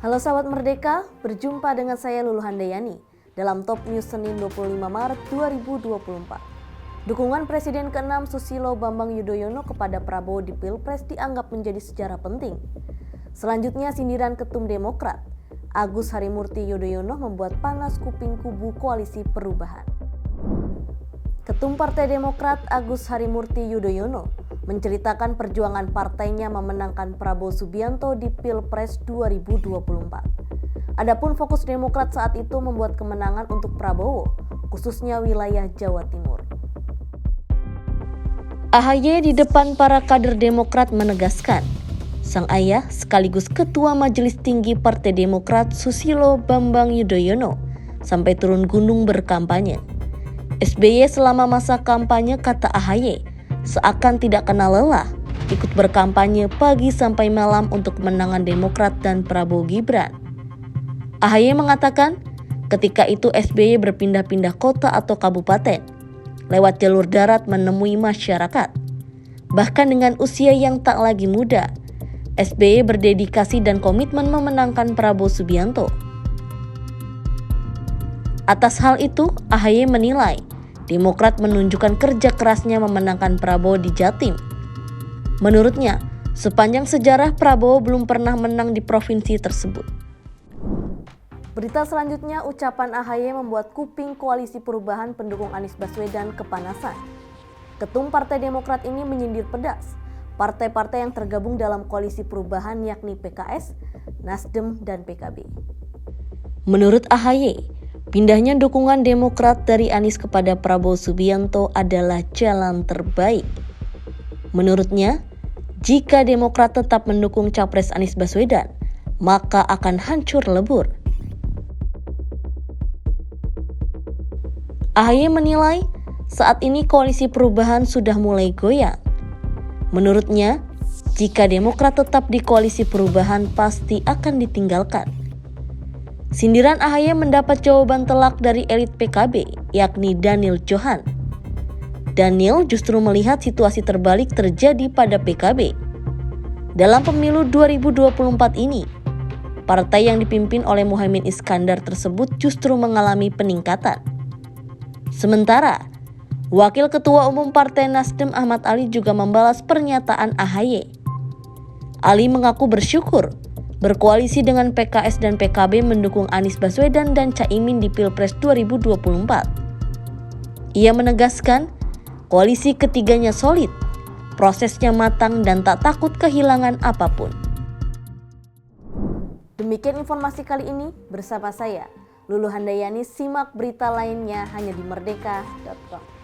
Halo sahabat Merdeka, berjumpa dengan saya Lulu Handayani dalam Top News Senin 25 Maret 2024. Dukungan Presiden ke-6 Susilo Bambang Yudhoyono kepada Prabowo di Pilpres dianggap menjadi sejarah penting. Selanjutnya sindiran Ketum Demokrat, Agus Harimurti Yudhoyono membuat panas kuping kubu Koalisi Perubahan. Ketum Partai Demokrat Agus Harimurti Yudhoyono menceritakan perjuangan partainya memenangkan Prabowo Subianto di Pilpres 2024. Adapun fokus Demokrat saat itu membuat kemenangan untuk Prabowo, khususnya wilayah Jawa Timur. AHY di depan para kader Demokrat menegaskan, sang ayah sekaligus Ketua Majelis Tinggi Partai Demokrat Susilo Bambang Yudhoyono sampai turun gunung berkampanye. SBY selama masa kampanye, kata AHY, seakan tidak kenal lelah, ikut berkampanye pagi sampai malam untuk kemenangan Demokrat dan Prabowo Gibran. AHY mengatakan, ketika itu SBY berpindah-pindah kota atau kabupaten, lewat jalur darat menemui masyarakat. Bahkan dengan usia yang tak lagi muda, SBY berdedikasi dan komitmen memenangkan Prabowo Subianto. Atas hal itu, AHY menilai Demokrat menunjukkan kerja kerasnya memenangkan Prabowo di Jatim. Menurutnya, sepanjang sejarah Prabowo belum pernah menang di provinsi tersebut. Berita selanjutnya, ucapan AHY membuat kuping Koalisi Perubahan pendukung Anies Baswedan kepanasan. Ketum Partai Demokrat ini menyindir pedas partai-partai yang tergabung dalam Koalisi Perubahan yakni PKS, Nasdem, dan PKB. Menurut AHY, pindahnya dukungan Demokrat dari Anies kepada Prabowo Subianto adalah jalan terbaik. Menurutnya, jika Demokrat tetap mendukung Capres Anies Baswedan, maka akan hancur lebur. AHY menilai saat ini Koalisi Perubahan sudah mulai goyang. Menurutnya, jika Demokrat tetap di Koalisi Perubahan pasti akan ditinggalkan. Sindiran AHY mendapat jawaban telak dari elit PKB, yakni Daniel Johan. Daniel justru melihat situasi terbalik terjadi pada PKB. Dalam pemilu 2024 ini, partai yang dipimpin oleh Muhaimin Iskandar tersebut justru mengalami peningkatan. Sementara, Wakil Ketua Umum Partai Nasdem Ahmad Ali juga membalas pernyataan AHY. Ali mengaku bersyukur berkoalisi dengan PKS dan PKB mendukung Anies Baswedan dan Caimin di Pilpres 2024. Ia menegaskan, koalisi ketiganya solid, prosesnya matang dan tak takut kehilangan apapun. Demikian informasi kali ini bersama saya, Lulu Handayani. Simak berita lainnya hanya di merdeka.com.